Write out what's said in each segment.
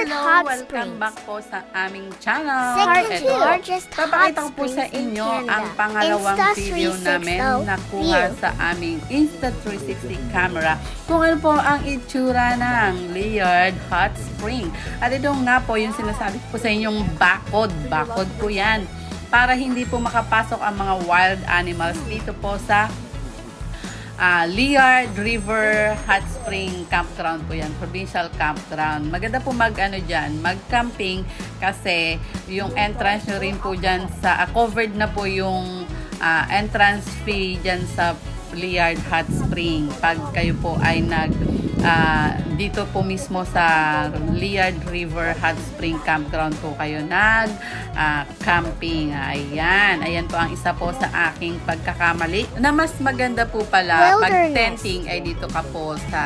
Liard Hot welcome Springs. back po sa aming channel. Second Ito, largest hot papakita ko po sa springs in inyo Canada. ang pangalawang video namin na kuha view. sa aming Insta360 camera kung ano po ang itsura ng Liard Hot Spring. At ito nga po yung sinasabi ko sa inyong bakod. Bakod po yan. Para hindi po makapasok ang mga wild animals dito po sa Liard River Hot Spring Campground po yan, provincial campground. Maganda po mag-camping kasi yung entrance nyo rin po dyan sa, covered na po yung entrance fee dyan sa Liard Hot Spring. Pag kayo po ay dito po mismo sa Liard River Hot Spring Campground po kayo camping. Ayan po ang isa po sa aking pagkakamali. Na mas maganda po pala pag tenting ay dito ka po sa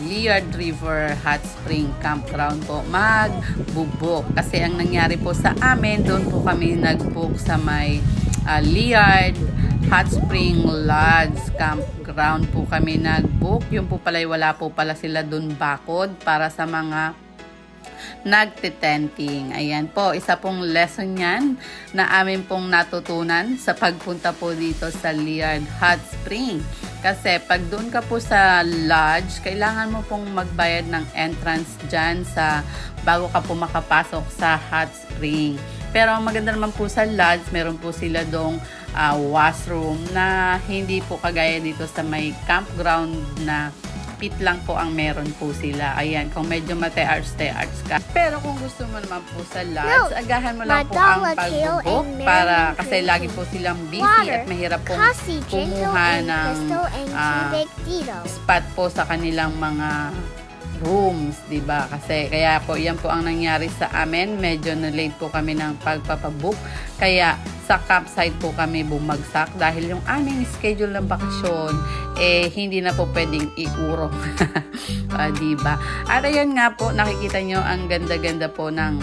Liard River Hot Spring Campground po mag-book. Kasi ang nangyari po sa amin, doon po kami nag-book sa may Liard Hot Spring Lodge Campground po kami nag-book. Yung po pala wala po pala sila doon bakod para sa mga nagte-tenting. Ayan po, isa pong lesson yan na amin pong natutunan sa pagpunta po dito sa Liard Hot Spring. Kasi pag doon ka po sa lodge, kailangan mo pong magbayad ng entrance dyan bago ka po makapasok sa hot spring. Pero ang maganda naman po sa lodge, meron po sila dong washroom na hindi po kagaya dito sa may campground na pit lang po ang meron po sila. Ayan, kung medyo mate-arts ka. Pero kung gusto mo naman po sa lodge, agahan mo lang po ang pag-book para kasi lagi po silang busy at mahirap pong kumuha ng spot po sa kanilang mga rooms, di ba? Kasi kaya po yan po ang nangyari sa amin. Medyo na late po kami ng pagpapabook. Kaya sa campsite po kami bumagsak dahil yung aming schedule ng bakasyon hindi na po pwedeng iurong. Di ba? At ayan nga po, nakikita nyo ang ganda-ganda po ng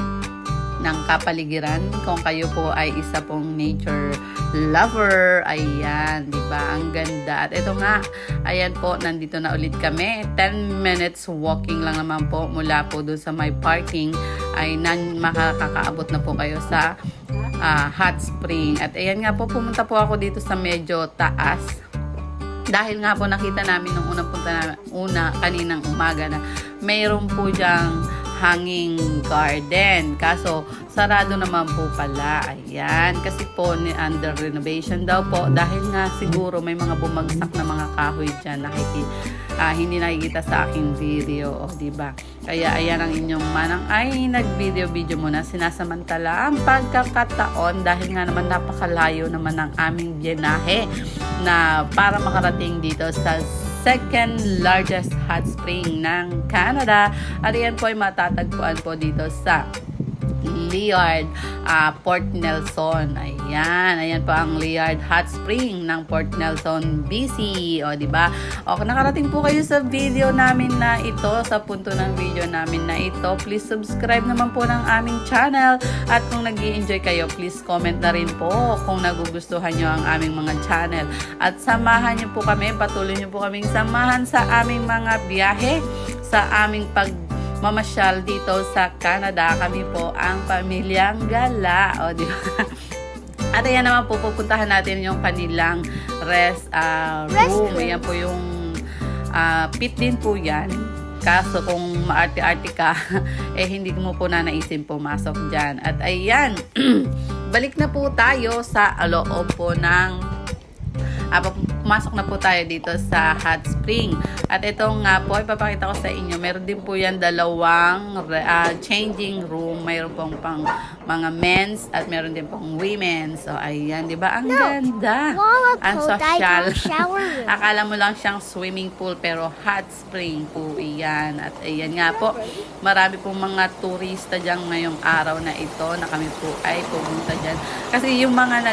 kapaligiran. Kung kayo po ay isa pong nature lover, ayan, di ba? Ang ganda. At ito nga, ayan po, nandito na ulit kami. 10 minutes walking lang naman po mula po doon sa my parking ay makakaabot na po kayo sa hot spring. At ayan nga po, pumunta po ako dito sa medyo taas. Dahil nga po nakita namin nung unang punta kaninang umaga na mayroon po diyang hanging garden. Kaso, sarado naman po pala. Ayan. Kasi po, under renovation daw po. Dahil nga siguro may mga bumagsak na mga kahoy dyan. Hindi nakikita sa aking video. O, diba? Kaya, ayan ang inyong manang ay nag-video muna. Sinasamantala ang pagkakataon dahil nga naman napakalayo naman ng aming biyahe na para makarating dito sa second largest hot spring ng Canada. At yan po ay matatagpuan po dito sa Liard, Port Nelson. Ayan po ang Liard Hot Spring ng Port Nelson, BC. O, diba? O, nakarating po kayo sa video namin na ito, sa punto ng video namin na ito. Please subscribe naman po ng aming channel. At kung nag-i-enjoy kayo, please comment na rin po kung nagugustuhan nyo ang aming mga channel. At samahan nyo po kami, patuloy nyo po kaming samahan sa aming mga biyahe, sa aming mamasyal dito sa Canada. Kami po ang pamilyang Gala. O, di ba? At ayan naman po, pupuntahan natin yung kanilang room. Ayan po yung pit din po yan. Kaso kung maarte-arte ka, hindi mo po na naisip pumasok dyan. At ayan, balik na po tayo sa loob po ng pumasok na po tayo dito sa hot spring. At ito nga po, ipapakita ko sa inyo, meron din po yan dalawang changing room. Mayroon pong pang mga men's at meron din pong women's. So, ayan, di ba? Ang ganda. Ang social. Akala mo lang siyang swimming pool, pero hot spring po iyan. At ayan nga po, marami pong mga turista dyan ngayong araw na ito na kami po ay pumunta dyan. Kasi yung mga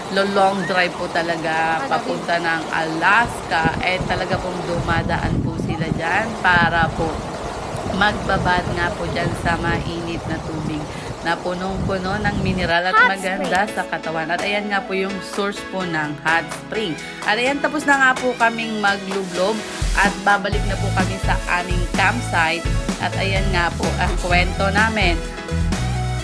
long drive po talaga papunta ng Alaska, talaga pong dumadaan po sila dyan para po magbabad nga po dyan sa mainit na tubig na punong-puno ng mineral at maganda sa katawan. At ayan nga po yung source po ng hot spring. At ayan, tapos na nga po kaming maglublob at babalik na po kami sa aming campsite At ayan nga po ang kwento namin.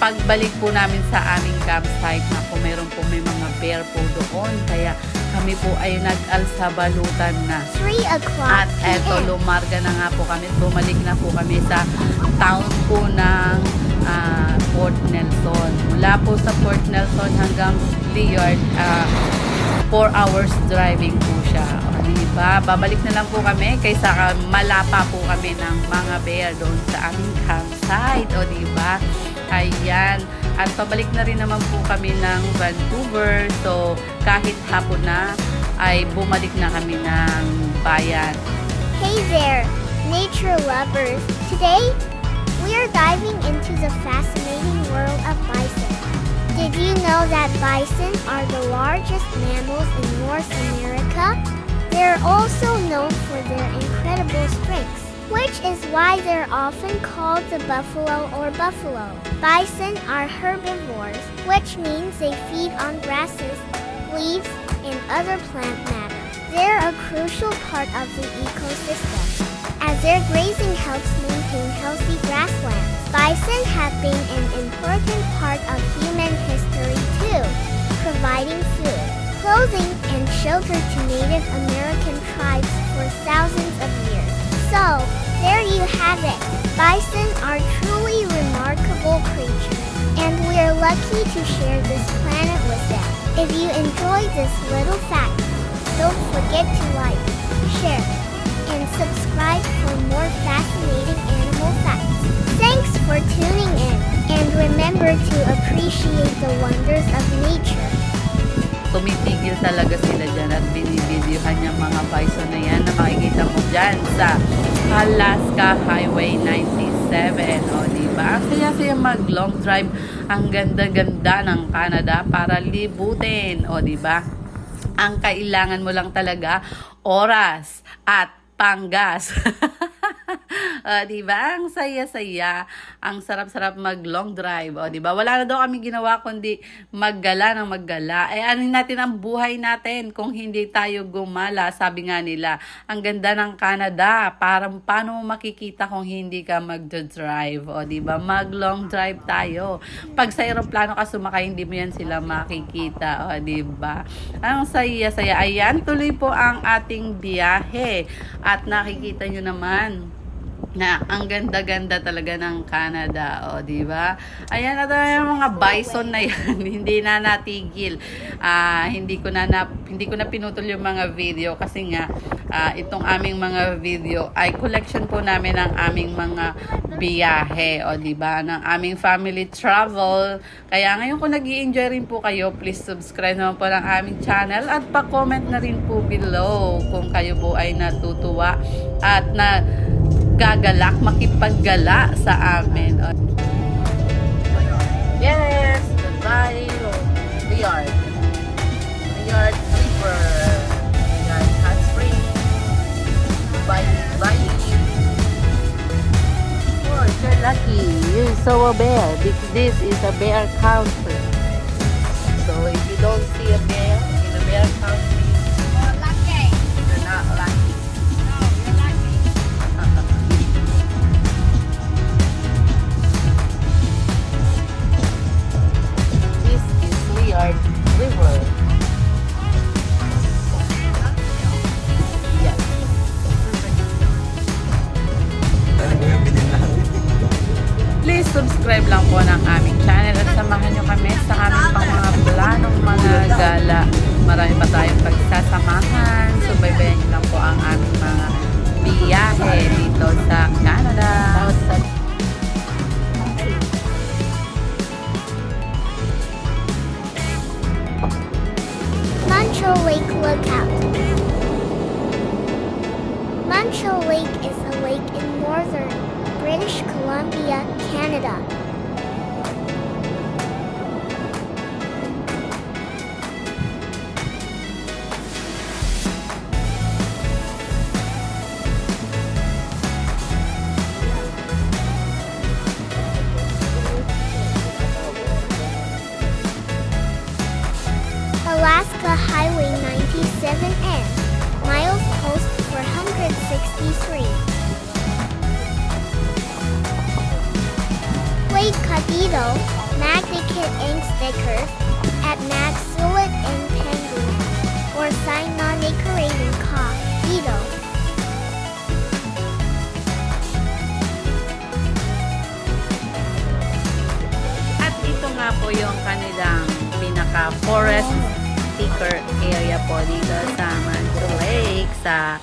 Pagbalik po namin sa aming campsite na po meron po may mga bear po doon. Kaya kami po ay nag-alsabalutan na. 3 o'clock At eto, p.m. lumarga na nga po kami. Bumalik na po kami sa town po ng Port Nelson. Mula po sa Port Nelson hanggang Liard, 4 hours driving po siya. O, diba? Babalik na lang po kami kaysa malapa po kami ng mga bear doon sa aming campsite. O, diba? Ayan. At pabalik na rin naman po kami ng Vancouver. So, kahit hapon na, ay bumalik na kami ng bayan. Hey there, nature lovers. Today, we are diving into the fascinating world of bison. Did you know that bison are the largest mammals in North America? They're also known for their incredible strength, which is why they're often called the buffalo or buffalo. Bison are herbivores, which means they feed on grasses, leaves, and other plant matter. They're a crucial part of the ecosystem, as their grazing helps maintain healthy grasslands. Bison have been an important part of human history too, providing food, clothing, and shelter to Native American tribes for thousands of years. So, there you have it. Bison are truly remarkable creatures, and we're lucky to share this planet with them. If you enjoyed this little fact, don't forget to like, share, and subscribe for more fascinating animal facts. Thanks for tuning in, and remember to appreciate the wonders of nature. Tumitigil talaga sila dyan at binibidyohan yung mga bison na yan na makikita mo dyan sa Alaska Highway 97. O, diba? Ang saya-saya mag-long drive. Ang ganda-ganda ng Canada para libutin. O, diba? Ang kailangan mo lang talaga, oras at panggas. Diba? Ang saya-saya. Ang sarap-sarap mag-long drive. O, diba? Wala na daw kami ginawa kundi maggala ng maggala. Ano natin ang buhay natin kung hindi tayo gumala? Sabi nga nila, ang ganda ng Canada. Parang paano mo makikita kung hindi ka mag-drive? O, diba? Mag-long drive tayo. Pag sa aeroplano ka sumakay, hindi mo yan sila makikita. O, diba? Ang saya-saya. Ayan, tuloy po ang ating biyahe. At nakikita nyo naman na ang ganda-ganda talaga ng Canada, o di ba? Ayan na yung mga bison na yan, hindi na natigil. Hindi ko na pinutol yung mga video kasi nga itong aming mga video ay collection po namin ng aming mga biyahe, o di ba? Ng aming family travel. Kaya ngayon kung nag-i-enjoy rin po kayo, please subscribe naman po ng aming channel at pa-comment na rin po below kung kayo po ay natutuwa at na gagalak, makipaggala sa amin. Yes! Goodbye! Liard. Liard River. Liard Hot Spring. Bye. Oh, you're lucky. You saw a bear. This is a bear country. So if you don't see a bear in a bear country, you're lucky. You're not lucky. River. Yes. Please subscribe lang po ng aming channel at samahan nyo kami sa aming pang mga planong mga gala. Marami pa tayong pagsasamahan. Subaybayan nyo lang po ang aming mga biyahe dito sa Canada. Muncho Lake Lookout. Muncho Lake is a lake in northern British Columbia, Canada. Alaska Highway 97N, miles post 463. Lake Cavito, Magnikit Ink Stickers, at Max Sulit in Penguin, or sign non-decorating Cavito. At ito nga po yung kanilang pinaka-forest sticker area po dito sa Mancho Lake sa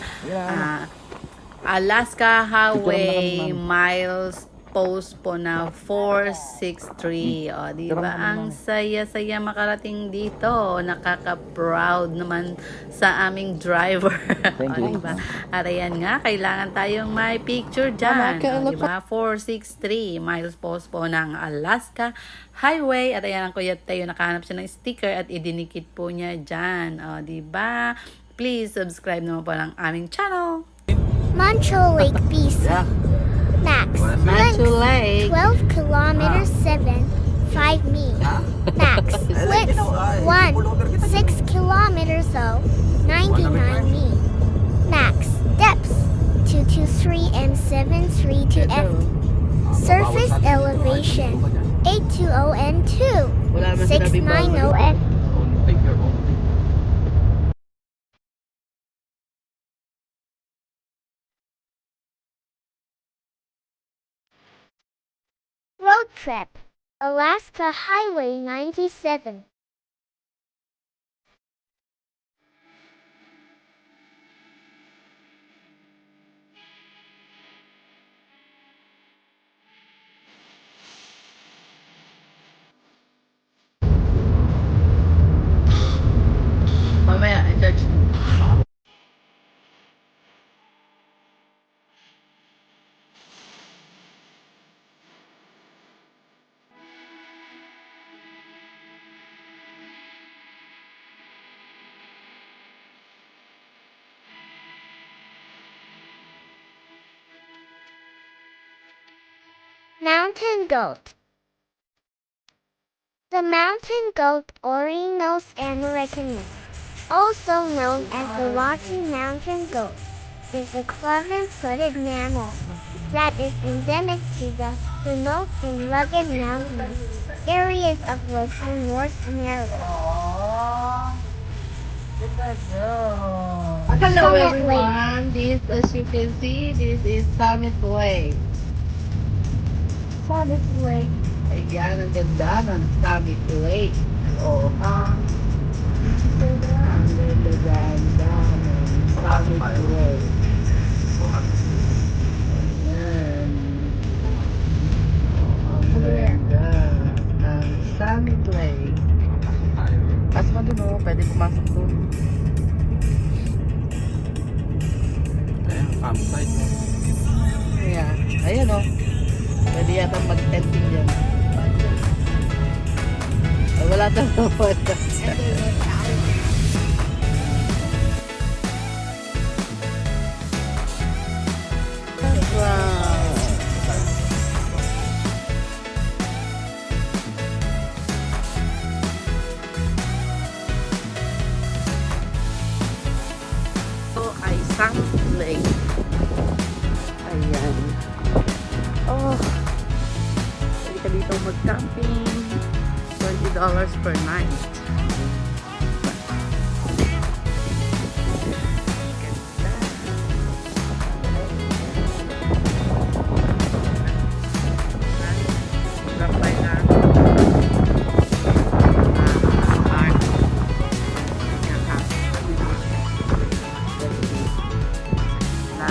Alaska Highway miles post po na 463. O, di ba? Ang saya-saya makarating dito. Nakaka-proud naman sa aming driver. Thank you. Diba? At ayan nga, kailangan tayong may picture dyan. O, diba? 463 miles post po ng Alaska Highway. At ayan ang Kuya Teo, nakahanap siya ng sticker at idinikit po niya dyan. O, diba? Please subscribe naman po ng aming channel. Mancho Lake BC. Max. Mancho Length, Lake. 12 kilometers 7.5 me. Max. Width 1. 6 kilometers 99 me. Max. Depth 223 and 732 f. Surface elevation 820 and 2 690 f. Road trip. Alaska Highway 97. Mamaya, i-charge. Mountain goat. The mountain goat, Orinos americanus, also known as the Rocky Mountain goat, is a cloven-footed mammal that is endemic to the remote and rugged mountainous areas of western North America. Hello Summit everyone, this as you can see, this is Summit Lake. Summit Lake. Ayan, ang ganda ng Summit Lake. Oo. Ang ganda ng Summit Lake. Ayan. Ang ganda ng Summit Lake. As mo dun o, pwede pumasok dun. Campsite. Yeah. Ayan o. Pwede yata mag-tenting dyan. Ay, wala talagang wala. Ito ay Summit Lake. Ayan. Oh. Pwede ka dito mag-camping. $20 per night. Ganda. Gabay na. Park. Yan ha. Na.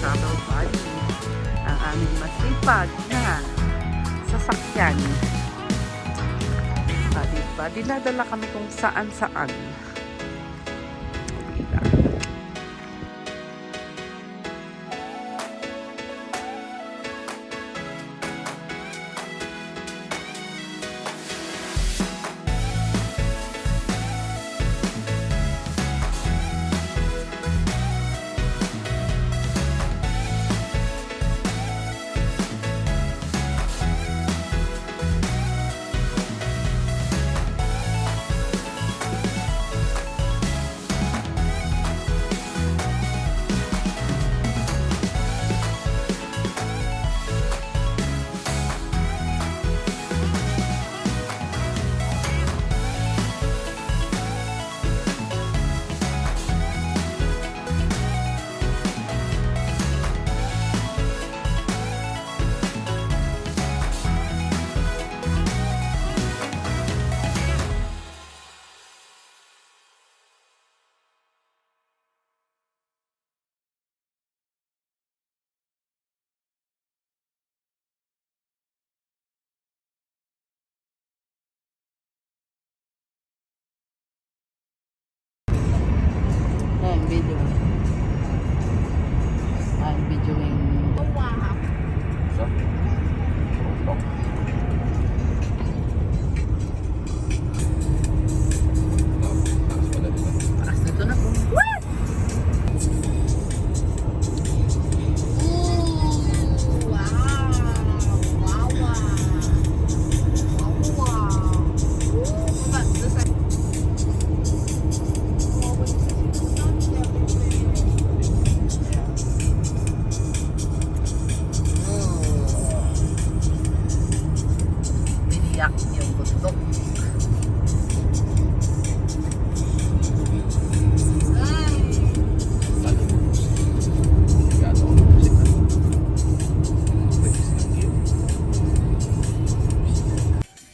Travel body, ang aming masipag na sasakyan. Diba? Dinadala kami kung saan-saan. Diba?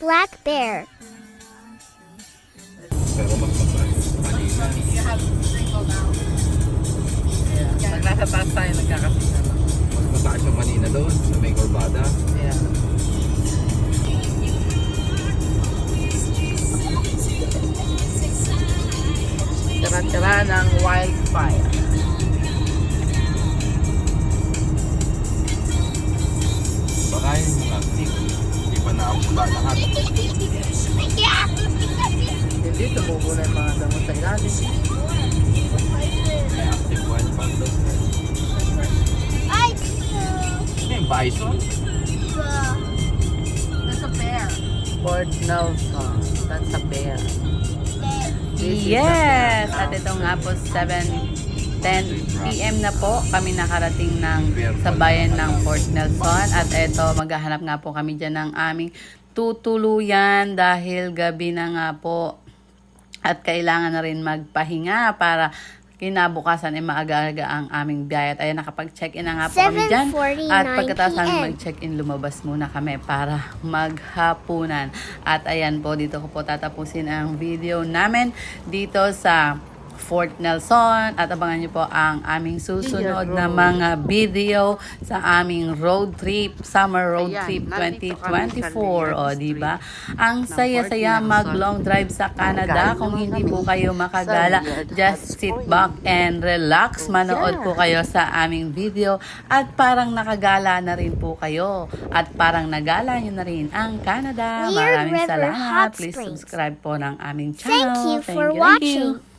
Black bear. Pero mas mataas. Kanina. Pag nasa taas tayo, nagkakasita lang. Mas mataas yung kanina doon sa may Corbada. Yeah. Tira-tira ng wildfire. Baka yun yung plastic. Hindi pa naabot lahat. Hindi, tumubo na yung mga damo sa ilalim. May active wildfire doon. Ano yung bison? That's a bear. Fort Nelson. That's a bear. This is Yes! the bear. At ito nga po, 7:10 PM na po kami nakarating sa bayan ng Fort Nelson. At ito, maghahanap nga po kami dyan ng aming tutuluyan dahil gabi na nga po. At kailangan na rin magpahinga para kinabukasan ay maaga-aga ang aming biyahe. At ayan, nakapag-check-in na nga po kami dyan. 7:49 At pagkatapos namin PM. mag-check-in, lumabas muna kami para maghapunan. At ayan po, dito ko po tatapusin ang video namin dito sa Fort Nelson. At abangan nyo po ang aming susunod na mga video sa aming road trip, summer road Ayan, trip nandito kami sa 2024. O, New York diba? Street Ang ng saya-saya Fort mag Nelson. long drive sa Canada. Guys, Kung naman hindi kami po kayo makagala, sa Weird just Hot sit Spring. back and relax. Manood Yeah. po kayo sa aming video at parang nakagala na rin po kayo at parang nagala nyo na rin ang Canada. Weird Maraming River salamat. Hot Please Springs. subscribe po ng aming Thank channel. you for Thank you. watching.